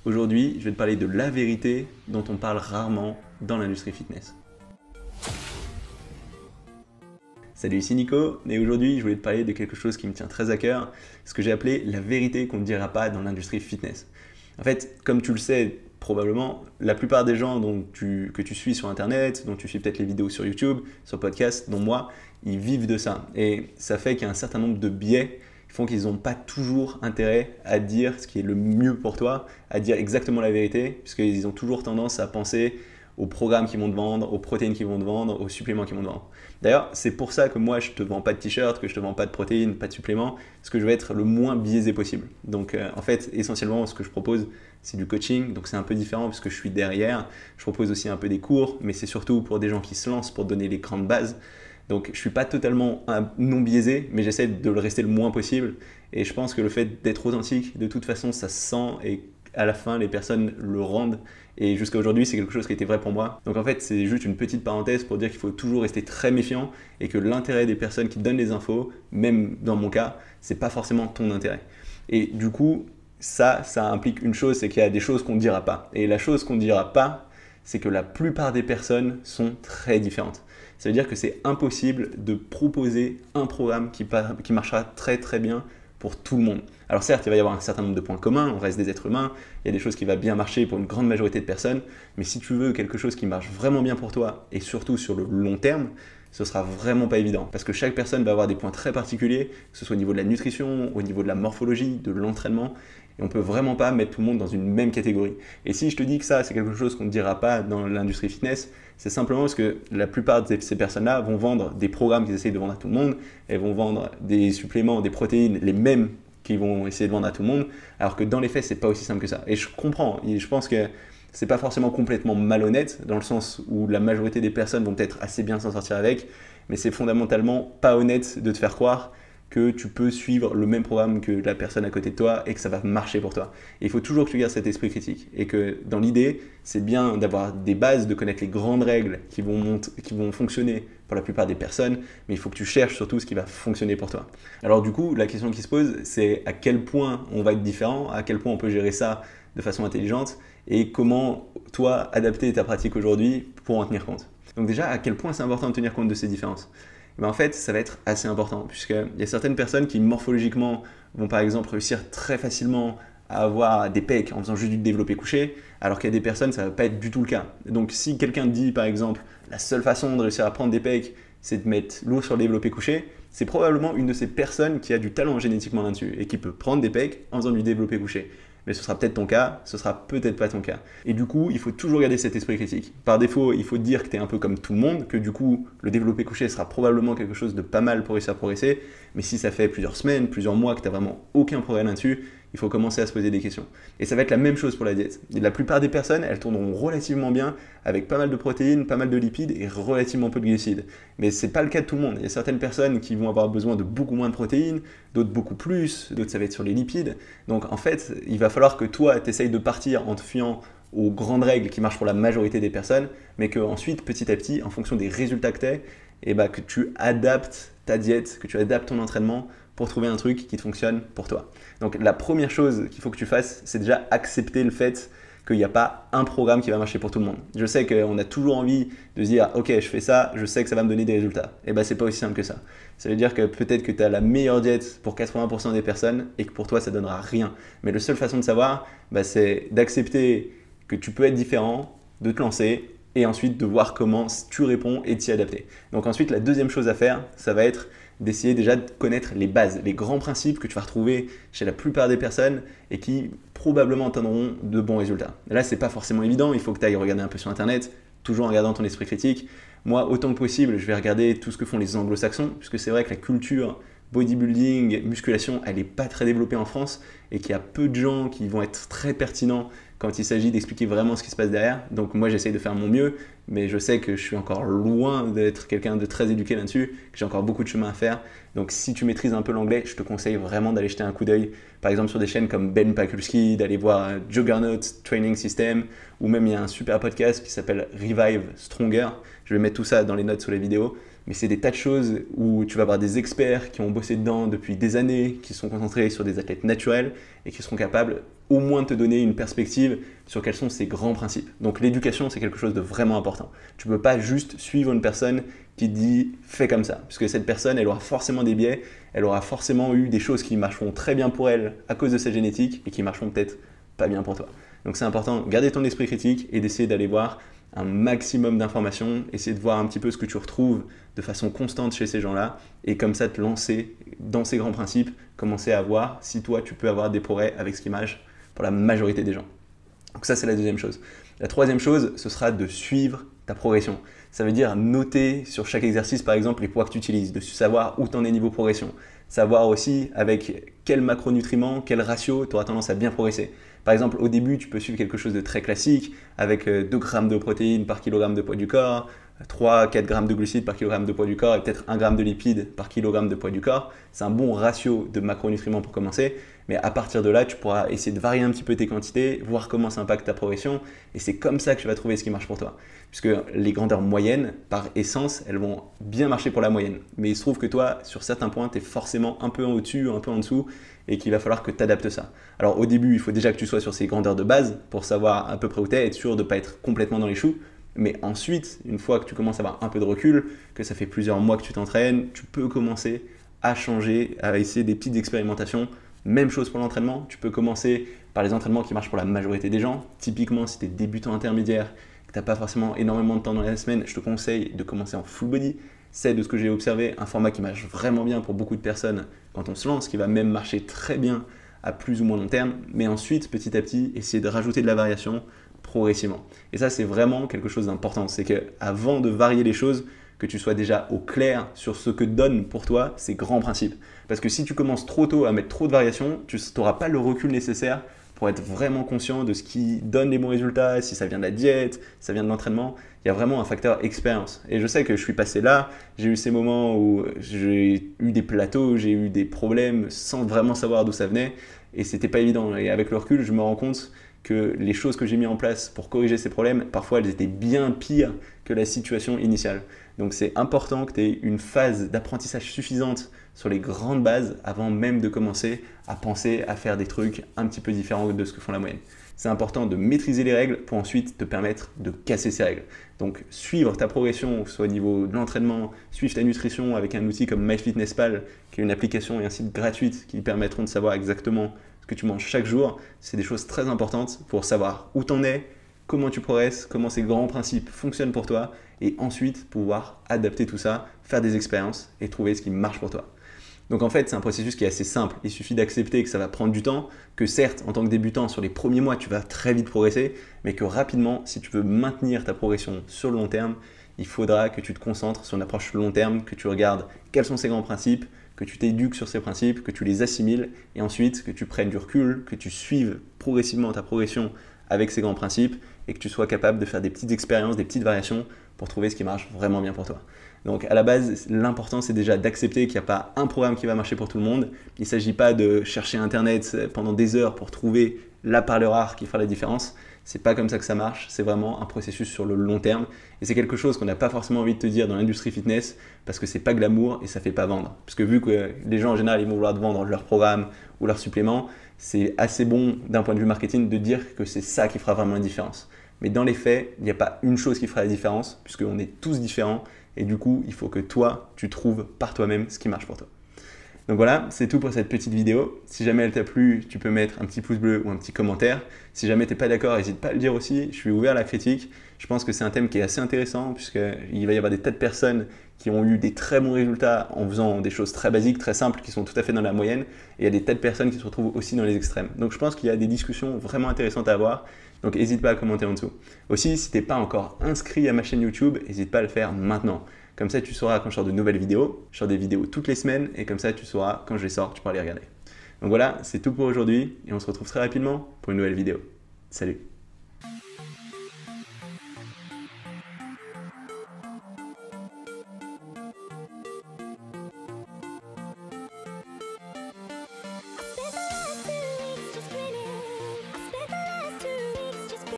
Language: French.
Aujourd'hui, je vais te parler de la vérité dont on parle rarement dans l'industrie fitness. Salut, ici Nico, et aujourd'hui je voulais te parler de quelque chose qui me tient très à cœur, ce que j'ai appelé la vérité qu'on ne dira pas dans l'industrie fitness. En fait, comme tu le sais probablement, la plupart des gens que tu suis sur internet, dont tu suis peut-être les vidéos sur YouTube, sur podcast, dont moi, ils vivent de ça. Et ça fait qu'il y a un certain nombre de biais qui font qu'ils n'ont pas toujours intérêt à dire ce qui est le mieux pour toi, à dire exactement la vérité, puisqu'ils ont toujours tendance à penser aux programmes qu'ils vont te vendre, aux protéines qu'ils vont te vendre, aux suppléments qu'ils vont te vendre. D'ailleurs, c'est pour ça que moi, je ne te vends pas de t-shirt, que je ne te vends pas de protéines, pas de suppléments, parce que je veux être le moins biaisé possible. Donc, en fait, essentiellement, ce que je propose, c'est du coaching. Donc, c'est un peu différent puisque je suis derrière. Je propose aussi un peu des cours, mais c'est surtout pour des gens qui se lancent, pour donner les grandes bases. Donc, je ne suis pas totalement non biaisé, mais j'essaie de le rester le moins possible. Et je pense que le fait d'être authentique, de toute façon, ça se sent et à la fin, les personnes le rendent. Et jusqu'à aujourd'hui, c'est quelque chose qui était vrai pour moi. Donc en fait, c'est juste une petite parenthèse pour dire qu'il faut toujours rester très méfiant et que l'intérêt des personnes qui donnent les infos, même dans mon cas, c'est pas forcément ton intérêt. Et du coup, ça implique une chose, c'est qu'il y a des choses qu'on ne dira pas. Et la chose qu'on ne dira pas, c'est que la plupart des personnes sont très différentes. Ça veut dire que c'est impossible de proposer un programme qui marchera très très bien pour tout le monde. Alors certes, il va y avoir un certain nombre de points communs, on reste des êtres humains, il y a des choses qui vont bien marcher pour une grande majorité de personnes, mais si tu veux quelque chose qui marche vraiment bien pour toi, et surtout sur le long terme, ce sera vraiment pas évident, parce que chaque personne va avoir des points très particuliers, que ce soit au niveau de la nutrition, au niveau de la morphologie, de l'entraînement, et on peut vraiment pas mettre tout le monde dans une même catégorie. Et si je te dis que ça, c'est quelque chose qu'on ne dira pas dans l'industrie fitness, c'est simplement parce que la plupart de ces personnes-là vont vendre des programmes qu'ils essayent de vendre à tout le monde, elles vont vendre des suppléments, des protéines, les mêmes qu'ils vont essayer de vendre à tout le monde, alors que dans les faits, c'est pas aussi simple que ça. Et je comprends, et je pense que c'est pas forcément complètement malhonnête, dans le sens où la majorité des personnes vont peut-être assez bien s'en sortir avec, mais c'est fondamentalement pas honnête de te faire croire que tu peux suivre le même programme que la personne à côté de toi et que ça va marcher pour toi. Et il faut toujours que tu gardes cet esprit critique et que dans l'idée, c'est bien d'avoir des bases, de connaître les grandes règles qui vont fonctionner pour la plupart des personnes, mais il faut que tu cherches surtout ce qui va fonctionner pour toi. Alors du coup, la question qui se pose, c'est à quel point on va être différent, à quel point on peut gérer ça de façon intelligente et comment toi adapter ta pratique aujourd'hui pour en tenir compte. Donc déjà, à quel point c'est important de tenir compte de ces différences? Ben en fait, ça va être assez important, puisqu'il y a certaines personnes qui morphologiquement vont par exemple réussir très facilement à avoir des pecs en faisant juste du développé couché, alors qu'il y a des personnes, ça ne va pas être du tout le cas. Donc si quelqu'un dit par exemple, la seule façon de réussir à prendre des pecs, c'est de mettre lourd sur le développé couché, c'est probablement une de ces personnes qui a du talent génétiquement là-dessus et qui peut prendre des pecs en faisant du développé couché. Mais ce sera peut-être ton cas, ce sera peut-être pas ton cas. Et du coup, il faut toujours garder cet esprit critique. Par défaut, il faut te dire que tu es un peu comme tout le monde, que du coup, le développé couché sera probablement quelque chose de pas mal pour réussir à progresser. Mais si ça fait plusieurs semaines, plusieurs mois que tu n'as vraiment aucun progrès là-dessus, il faut commencer à se poser des questions. Et ça va être la même chose pour la diète. Et la plupart des personnes, elles tourneront relativement bien avec pas mal de protéines, pas mal de lipides et relativement peu de glucides. Mais ce n'est pas le cas de tout le monde. Il y a certaines personnes qui vont avoir besoin de beaucoup moins de protéines, d'autres beaucoup plus, d'autres ça va être sur les lipides. Donc en fait, il va falloir que toi, tu essayes de partir en te fiant aux grandes règles qui marchent pour la majorité des personnes, mais qu'ensuite, petit à petit, en fonction des résultats que tu as, et bah, que tu adaptes ta diète, que tu adaptes ton entraînement pour trouver un truc qui te fonctionne pour toi. Donc la première chose qu'il faut que tu fasses, c'est déjà accepter le fait qu'il n'y a pas un programme qui va marcher pour tout le monde. Je sais qu'on a toujours envie de se dire « Ok, je fais ça, je sais que ça va me donner des résultats. » Et bien, c'est pas aussi simple que ça. Ça veut dire que peut-être que tu as la meilleure diète pour 80% des personnes et que pour toi, ça ne donnera rien. Mais la seule façon de savoir, c'est d'accepter que tu peux être différent, de te lancer et ensuite de voir comment tu réponds et de t'y adapter. Donc ensuite, la deuxième chose à faire, ça va être d'essayer déjà de connaître les bases, les grands principes que tu vas retrouver chez la plupart des personnes et qui probablement atteindront de bons résultats. Et là, c'est pas forcément évident, il faut que tu ailles regarder un peu sur Internet, toujours en gardant ton esprit critique. Moi, autant que possible, je vais regarder tout ce que font les anglo-saxons, puisque c'est vrai que la culture bodybuilding, musculation, elle n'est pas très développée en France et qu'il y a peu de gens qui vont être très pertinents quand il s'agit d'expliquer vraiment ce qui se passe derrière. Donc moi, j'essaye de faire mon mieux, mais je sais que je suis encore loin d'être quelqu'un de très éduqué là-dessus, que j'ai encore beaucoup de chemin à faire. Donc si tu maîtrises un peu l'anglais, je te conseille vraiment d'aller jeter un coup d'œil, par exemple sur des chaînes comme Ben Pakulski, d'aller voir Juggernaut Training System, ou même il y a un super podcast qui s'appelle Revive Stronger. Je vais mettre tout ça dans les notes sous la vidéo. Mais c'est des tas de choses où tu vas avoir des experts qui ont bossé dedans depuis des années, qui sont concentrés sur des athlètes naturels et qui seront capables au moins te donner une perspective sur quels sont ces grands principes. Donc l'éducation, c'est quelque chose de vraiment important. Tu ne peux pas juste suivre une personne qui te dit « fais comme ça », puisque cette personne, elle aura forcément des biais, elle aura forcément eu des choses qui marcheront très bien pour elle à cause de sa génétique et qui marcheront peut-être pas bien pour toi. Donc c'est important, garder ton esprit critique et d'essayer d'aller voir un maximum d'informations, essayer de voir un petit peu ce que tu retrouves de façon constante chez ces gens-là et comme ça te lancer dans ces grands principes, commencer à voir si toi tu peux avoir des progrès avec ce qui marche pour la majorité des gens. Donc ça c'est la deuxième chose. La troisième chose, ce sera de suivre ta progression. Ça veut dire noter sur chaque exercice par exemple les poids que tu utilises, de savoir où tu en es niveau progression, savoir aussi avec quel macronutriments, quel ratio tu auras tendance à bien progresser. Par exemple, au début, tu peux suivre quelque chose de très classique avec 2 grammes de protéines par kilogramme de poids du corps, 3-4 grammes de glucides par kilogramme de poids du corps et peut-être 1 gramme de lipides par kilogramme de poids du corps. C'est un bon ratio de macronutriments pour commencer, mais à partir de là, tu pourras essayer de varier un petit peu tes quantités, voir comment ça impacte ta progression et c'est comme ça que tu vas trouver ce qui marche pour toi. Puisque les grandeurs moyennes, par essence, elles vont bien marcher pour la moyenne. Mais il se trouve que toi, sur certains points, tu es forcément un peu en au-dessus, un peu en dessous et qu'il va falloir que tu adaptes ça. Alors au début, il faut déjà que tu sois sur ces grandeurs de base pour savoir à peu près où tu es, être sûr de ne pas être complètement dans les choux. Mais ensuite, une fois que tu commences à avoir un peu de recul, que ça fait plusieurs mois que tu t'entraînes, tu peux commencer à changer, à essayer des petites expérimentations. Même chose pour l'entraînement, tu peux commencer par les entraînements qui marchent pour la majorité des gens. Typiquement, si tu es débutant intermédiaire, que tu n'as pas forcément énormément de temps dans la semaine, je te conseille de commencer en full body. C'est de ce que j'ai observé un format qui marche vraiment bien pour beaucoup de personnes quand on se lance, qui va même marcher très bien à plus ou moins long terme. Mais ensuite, petit à petit, essayer de rajouter de la variation progressivement. Et ça, c'est vraiment quelque chose d'important. C'est qu'avant de varier les choses, que tu sois déjà au clair sur ce que donnent pour toi ces grands principes. Parce que si tu commences trop tôt à mettre trop de variations, tu n'auras pas le recul nécessaire pour être vraiment conscient de ce qui donne les bons résultats, si ça vient de la diète, si ça vient de l'entraînement. Il y a vraiment un facteur expérience. Et je sais que je suis passé là, j'ai eu ces moments où j'ai eu des plateaux, j'ai eu des problèmes sans vraiment savoir d'où ça venait. Et c'était pas évident. Et avec le recul, je me rends compte que les choses que j'ai mis en place pour corriger ces problèmes, parfois elles étaient bien pires que la situation initiale. Donc c'est important que tu aies une phase d'apprentissage suffisante sur les grandes bases avant même de commencer à penser à faire des trucs un petit peu différents de ce que font la moyenne. C'est important de maîtriser les règles pour ensuite te permettre de casser ces règles. Donc suivre ta progression, que ce soit au niveau de l'entraînement, suivre ta nutrition avec un outil comme MyFitnessPal, qui est une application et un site gratuite qui permettront de savoir exactement ce que tu manges chaque jour, c'est des choses très importantes pour savoir où tu en es, comment tu progresses, comment ces grands principes fonctionnent pour toi et ensuite pouvoir adapter tout ça, faire des expériences et trouver ce qui marche pour toi. Donc en fait, c'est un processus qui est assez simple. Il suffit d'accepter que ça va prendre du temps, que certes, en tant que débutant, sur les premiers mois, tu vas très vite progresser, mais que rapidement, si tu veux maintenir ta progression sur le long terme, il faudra que tu te concentres sur une approche long terme, que tu regardes quels sont ces grands principes, que tu t'éduques sur ces principes, que tu les assimiles et ensuite que tu prennes du recul, que tu suives progressivement ta progression avec ces grands principes et que tu sois capable de faire des petites expériences, des petites variations pour trouver ce qui marche vraiment bien pour toi. Donc à la base, l'important c'est déjà d'accepter qu'il n'y a pas un programme qui va marcher pour tout le monde. Il ne s'agit pas de chercher Internet pendant des heures pour trouver la perle rare qui fera la différence. C'est pas comme ça que ça marche, c'est vraiment un processus sur le long terme et c'est quelque chose qu'on n'a pas forcément envie de te dire dans l'industrie fitness parce que c'est pas glamour et ça fait pas vendre. Parce que vu que les gens en général ils vont vouloir te vendre leur programme ou leur supplément, c'est assez bon d'un point de vue marketing de dire que c'est ça qui fera vraiment la différence. Mais dans les faits, il n'y a pas une chose qui fera la différence puisqu'on est tous différents et du coup il faut que toi tu trouves par toi-même ce qui marche pour toi. Donc voilà, c'est tout pour cette petite vidéo. Si jamais elle t'a plu, tu peux mettre un petit pouce bleu ou un petit commentaire. Si jamais tu n'es pas d'accord, n'hésite pas à le dire aussi. Je suis ouvert à la critique. Je pense que c'est un thème qui est assez intéressant puisqu'il va y avoir des tas de personnes qui ont eu des très bons résultats en faisant des choses très basiques, très simples, qui sont tout à fait dans la moyenne. Et il y a des tas de personnes qui se retrouvent aussi dans les extrêmes. Donc je pense qu'il y a des discussions vraiment intéressantes à avoir. Donc n'hésite pas à commenter en dessous. Aussi, si tu n'es pas encore inscrit à ma chaîne YouTube, n'hésite pas à le faire maintenant. Comme ça, tu sauras quand je sors de nouvelles vidéos. Je sors des vidéos toutes les semaines et comme ça, tu sauras quand je les sors, tu pourras les regarder. Donc voilà, c'est tout pour aujourd'hui et on se retrouve très rapidement pour une nouvelle vidéo. Salut!